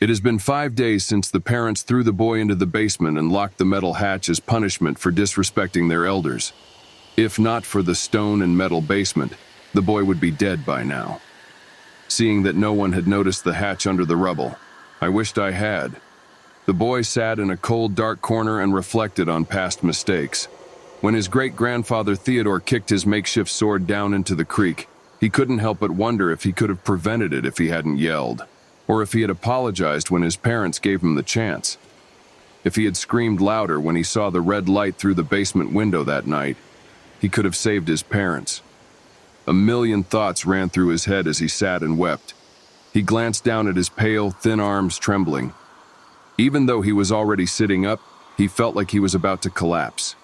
It has been 5 days since the parents threw the boy into the basement and locked the metal hatch as punishment for disrespecting their elders. If not for the stone and metal basement, the boy would be dead by now. Seeing that no one had noticed the hatch under the rubble, I wished I had. The boy sat in a cold, dark corner and reflected on past mistakes. When his great-grandfather Theodore kicked his makeshift sword down into the creek, he couldn't help but wonder if he could have prevented it if he hadn't yelled, or if he had apologized when his parents gave him the chance. If he had screamed louder when he saw the red light through the basement window that night, he could have saved his parents. A million thoughts ran through his head as he sat and wept. He glanced down at his pale, thin arms trembling. Even though he was already sitting up, he felt like he was about to collapse.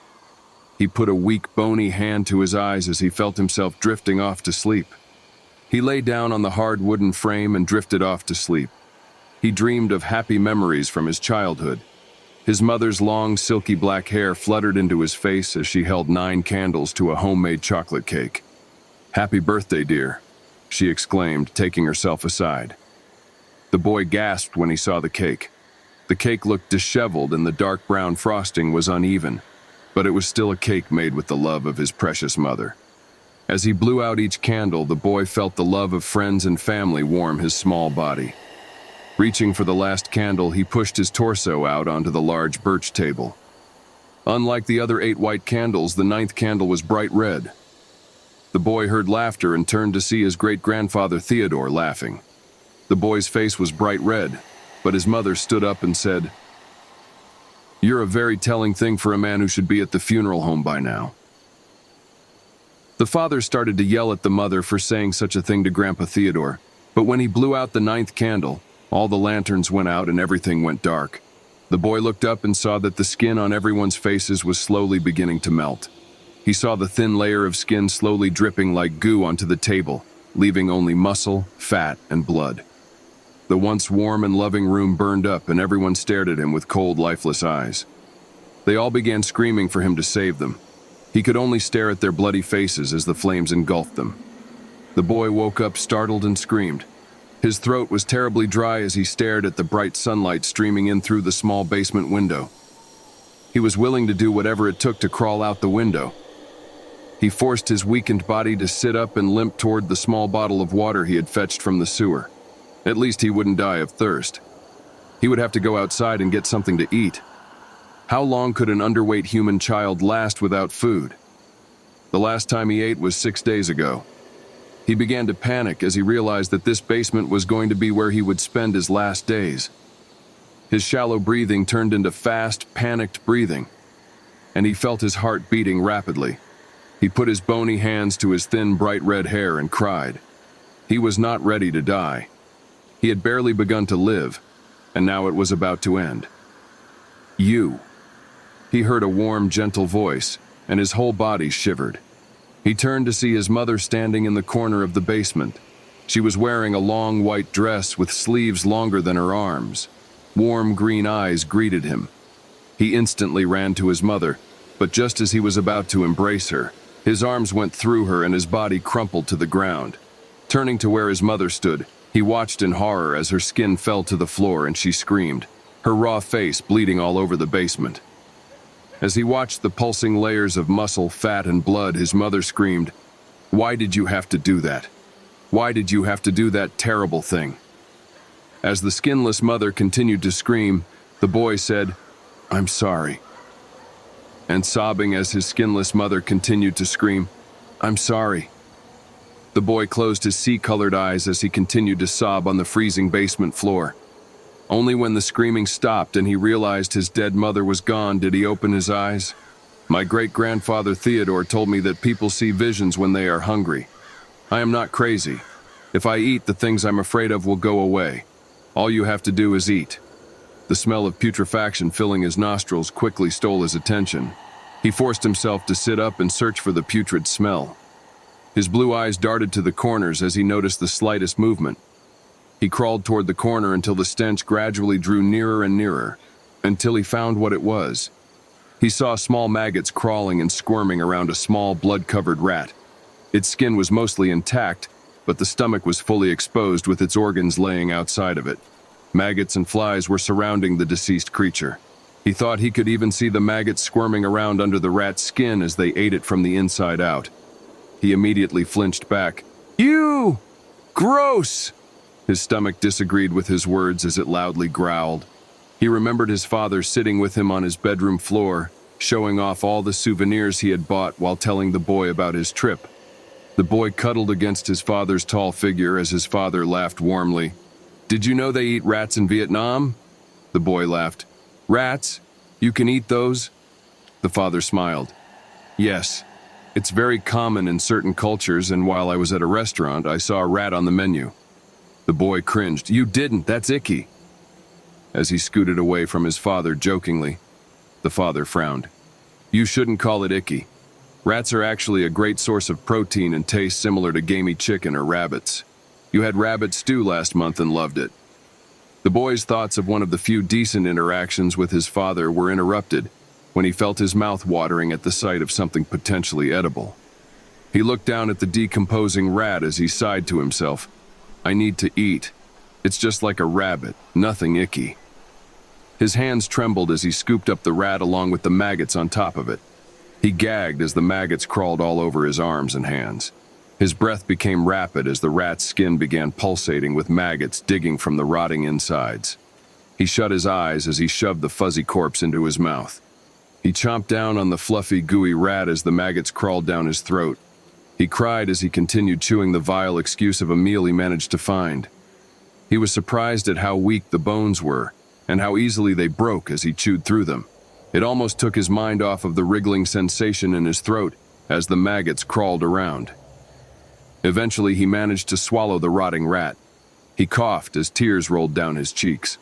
He put a weak, bony hand to his eyes as he felt himself drifting off to sleep. He lay down on the hard wooden frame and drifted off to sleep. He dreamed of happy memories from his childhood. His mother's long, silky black hair fluttered into his face as she held 9 candles to a homemade chocolate cake. "Happy birthday, dear," she exclaimed, taking herself aside. The boy gasped when he saw the cake. The cake looked disheveled and the dark brown frosting was uneven, but it was still a cake made with the love of his precious mother. As he blew out each candle, the boy felt the love of friends and family warm his small body. Reaching for the last candle, he pushed his torso out onto the large birch table. Unlike the other 8 white candles, the 9th candle was bright red. The boy heard laughter and turned to see his great-grandfather Theodore laughing. The boy's face was bright red, but his mother stood up and said, "You're a very telling thing for a man who should be at the funeral home by now." The father started to yell at the mother for saying such a thing to Grandpa Theodore, but when he blew out the 9th candle, all the lanterns went out and everything went dark. The boy looked up and saw that the skin on everyone's faces was slowly beginning to melt. He saw the thin layer of skin slowly dripping like goo onto the table, leaving only muscle, fat, and blood. The once warm and loving room burned up and everyone stared at him with cold, lifeless eyes. They all began screaming for him to save them. He could only stare at their bloody faces as the flames engulfed them. The boy woke up startled and screamed. His throat was terribly dry as he stared at the bright sunlight streaming in through the small basement window. He was willing to do whatever it took to crawl out the window. He forced his weakened body to sit up and limp toward the small bottle of water he had fetched from the sewer. At least he wouldn't die of thirst. He would have to go outside and get something to eat. How long could an underweight human child last without food? The last time he ate was 6 days ago. He began to panic as he realized that this basement was going to be where he would spend his last days. His shallow breathing turned into fast, panicked breathing, and he felt his heart beating rapidly. He put his bony hands to his thin, bright red hair and cried. He was not ready to die. He had barely begun to live, and now it was about to end. "You." He heard a warm, gentle voice, and his whole body shivered. He turned to see his mother standing in the corner of the basement. She was wearing a long white dress with sleeves longer than her arms. Warm green eyes greeted him. He instantly ran to his mother, but just as he was about to embrace her, his arms went through her and his body crumpled to the ground. Turning to where his mother stood, he watched in horror as her skin fell to the floor and she screamed, her raw face bleeding all over the basement. As he watched the pulsing layers of muscle, fat, and blood, his mother screamed, "Why did you have to do that? Why did you have to do that terrible thing?" As the skinless mother continued to scream, the boy said, "I'm sorry." And sobbing as his skinless mother continued to scream, "I'm sorry." The boy closed his sea-colored eyes as he continued to sob on the freezing basement floor. Only when the screaming stopped and he realized his dead mother was gone did he open his eyes. "My great-grandfather Theodore told me that people see visions when they are hungry. I am not crazy. If I eat, the things I'm afraid of will go away. All you have to do is eat." The smell of putrefaction filling his nostrils quickly stole his attention. He forced himself to sit up and search for the putrid smell. His blue eyes darted to the corners as he noticed the slightest movement. He crawled toward the corner until the stench gradually drew nearer and nearer, until he found what it was. He saw small maggots crawling and squirming around a small blood-covered rat. Its skin was mostly intact, but the stomach was fully exposed with its organs laying outside of it. Maggots and flies were surrounding the deceased creature. He thought he could even see the maggots squirming around under the rat's skin as they ate it from the inside out. He immediately flinched back. "Ew! Gross!" His stomach disagreed with his words as it loudly growled. He remembered his father sitting with him on his bedroom floor, showing off all the souvenirs he had bought while telling the boy about his trip. The boy cuddled against his father's tall figure as his father laughed warmly. "Did you know they eat rats in Vietnam?" The boy laughed. "Rats? You can eat those?" The father smiled. "Yes. It's very common in certain cultures, and while I was at a restaurant, I saw a rat on the menu." The boy cringed. "You didn't, that's icky." As he scooted away from his father jokingly, the father frowned. "You shouldn't call it icky. Rats are actually a great source of protein and taste similar to gamey chicken or rabbits. You had rabbit stew last month and loved it." The boy's thoughts of one of the few decent interactions with his father were interrupted when he felt his mouth watering at the sight of something potentially edible. He looked down at the decomposing rat as he sighed to himself. "I need to eat. It's just like a rabbit, nothing icky." His hands trembled as he scooped up the rat along with the maggots on top of it. He gagged as the maggots crawled all over his arms and hands. His breath became rapid as the rat's skin began pulsating with maggots digging from the rotting insides. He shut his eyes as he shoved the fuzzy corpse into his mouth. He chomped down on the fluffy, gooey rat as the maggots crawled down his throat. He cried as he continued chewing the vile excuse of a meal he managed to find. He was surprised at how weak the bones were, and how easily they broke as he chewed through them. It almost took his mind off of the wriggling sensation in his throat as the maggots crawled around. Eventually, he managed to swallow the rotting rat. He coughed as tears rolled down his cheeks.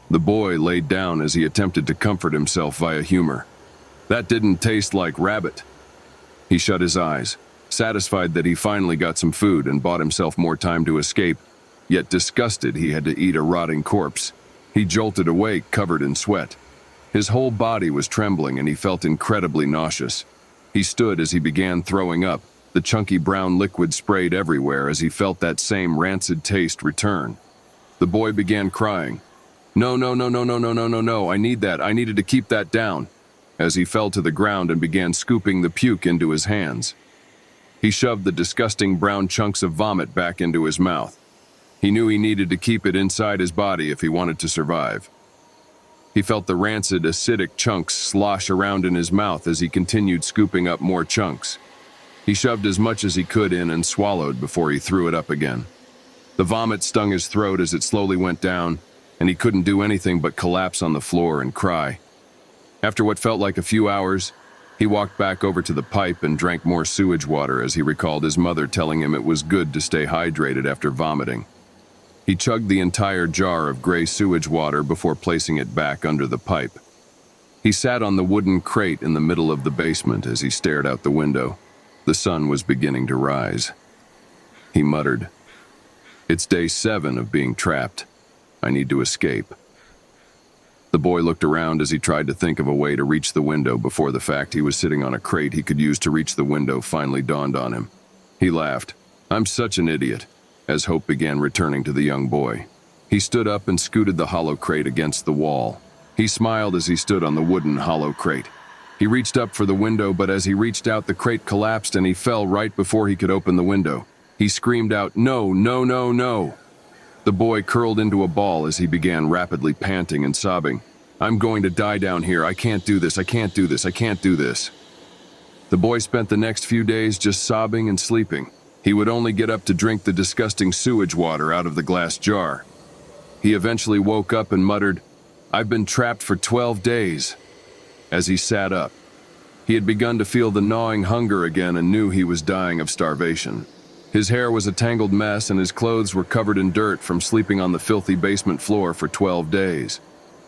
The boy laid down as he attempted to comfort himself via humor. "That didn't taste like rabbit." He shut his eyes, satisfied that he finally got some food and bought himself more time to escape, yet disgusted he had to eat a rotting corpse. He jolted awake, covered in sweat. His whole body was trembling and he felt incredibly nauseous. He stood as he began throwing up. The chunky brown liquid sprayed everywhere as he felt that same rancid taste return. The boy began crying. "No, no, no, no, no, no, no, no, no, I need that. I needed to keep that down," as he fell to the ground and began scooping the puke into his hands. He shoved the disgusting brown chunks of vomit back into his mouth. He knew he needed to keep it inside his body if he wanted to survive. He felt the rancid, acidic chunks slosh around in his mouth as he continued scooping up more chunks. He shoved as much as he could in and swallowed before he threw it up again. The vomit stung his throat as it slowly went down, and he couldn't do anything but collapse on the floor and cry. After what felt like a few hours, he walked back over to the pipe and drank more sewage water as he recalled his mother telling him it was good to stay hydrated after vomiting. He chugged the entire jar of gray sewage water before placing it back under the pipe. He sat on the wooden crate in the middle of the basement as he stared out the window. The sun was beginning to rise. He muttered, "It's day 7 of being trapped. I need to escape." The boy looked around as he tried to think of a way to reach the window before the fact he was sitting on a crate he could use to reach the window finally dawned on him. He laughed. "I'm such an idiot," as hope began returning to the young boy. He stood up and scooted the hollow crate against the wall. He smiled as he stood on the wooden hollow crate. He reached up for the window, but as he reached out, the crate collapsed and he fell right before he could open the window. He screamed out, "No, no, no, no!" The boy curled into a ball as he began rapidly panting and sobbing. "I'm going to die down here. I can't do this. I can't do this. I can't do this." The boy spent the next few days just sobbing and sleeping. He would only get up to drink the disgusting sewage water out of the glass jar. He eventually woke up and muttered, "I've been trapped for 12 days. As he sat up, he had begun to feel the gnawing hunger again and knew he was dying of starvation. His hair was a tangled mess and his clothes were covered in dirt from sleeping on the filthy basement floor for 12 days.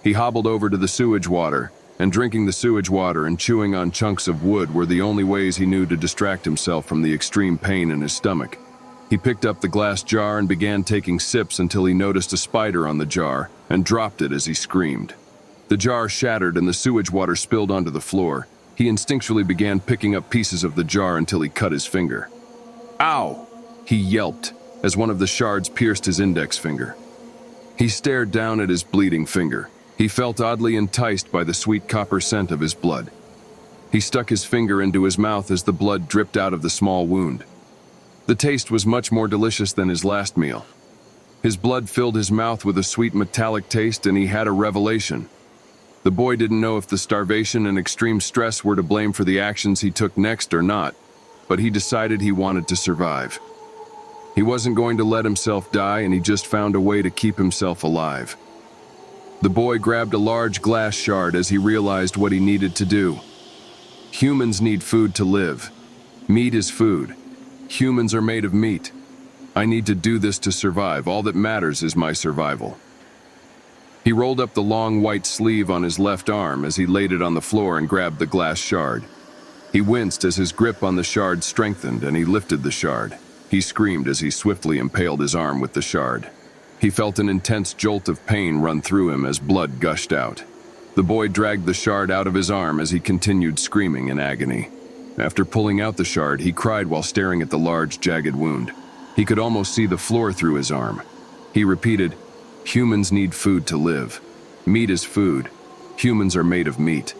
He hobbled over to the sewage water, and drinking the sewage water and chewing on chunks of wood were the only ways he knew to distract himself from the extreme pain in his stomach. He picked up the glass jar and began taking sips until he noticed a spider on the jar and dropped it as he screamed. The jar shattered and the sewage water spilled onto the floor. He instinctually began picking up pieces of the jar until he cut his finger. "Ow!" he yelped as one of the shards pierced his index finger. He stared down at his bleeding finger. He felt oddly enticed by the sweet copper scent of his blood. He stuck his finger into his mouth as the blood dripped out of the small wound. The taste was much more delicious than his last meal. His blood filled his mouth with a sweet metallic taste, and he had a revelation. The boy didn't know if the starvation and extreme stress were to blame for the actions he took next or not, but he decided he wanted to survive. He wasn't going to let himself die, and he just found a way to keep himself alive. The boy grabbed a large glass shard as he realized what he needed to do. Humans need food to live. Meat is food. Humans are made of meat. I need to do this to survive. All that matters is my survival. He rolled up the long white sleeve on his left arm as he laid it on the floor and grabbed the glass shard. He winced as his grip on the shard strengthened, and he lifted the shard. He screamed as he swiftly impaled his arm with the shard. He felt an intense jolt of pain run through him as blood gushed out. The boy dragged the shard out of his arm as he continued screaming in agony. After pulling out the shard, he cried while staring at the large, jagged wound. He could almost see the floor through his arm. He repeated, "Humans need food to live. Meat is food. Humans are made of meat.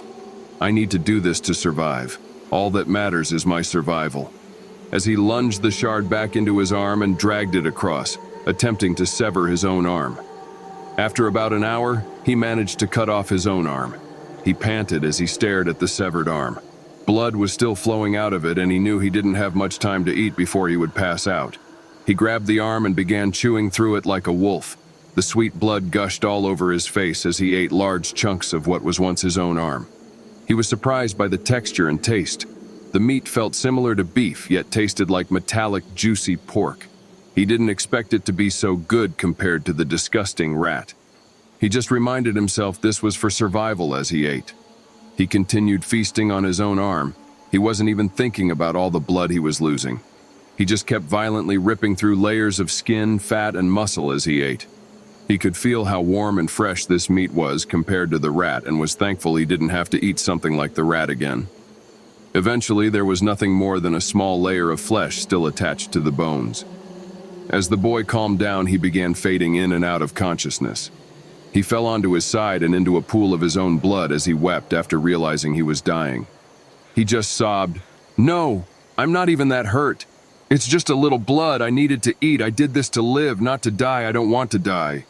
I need to do this to survive. All that matters is my survival." As he lunged the shard back into his arm and dragged it across, attempting to sever his own arm. After about an hour, he managed to cut off his own arm. He panted as he stared at the severed arm. Blood was still flowing out of it, and he knew he didn't have much time to eat before he would pass out. He grabbed the arm and began chewing through it like a wolf. The sweet blood gushed all over his face as he ate large chunks of what was once his own arm. He was surprised by the texture and taste. The meat felt similar to beef, yet tasted like metallic, juicy pork. He didn't expect it to be so good compared to the disgusting rat. He just reminded himself this was for survival as he ate. He continued feasting on his own arm. He wasn't even thinking about all the blood he was losing. He just kept violently ripping through layers of skin, fat, and muscle as he ate. He could feel how warm and fresh this meat was compared to the rat, and was thankful he didn't have to eat something like the rat again. Eventually, there was nothing more than a small layer of flesh still attached to the bones. As the boy calmed down, he began fading in and out of consciousness. He fell onto his side and into a pool of his own blood as he wept after realizing he was dying. He just sobbed, "No, I'm not even that hurt. It's just a little blood. I needed to eat. I did this to live, not to die. I don't want to die."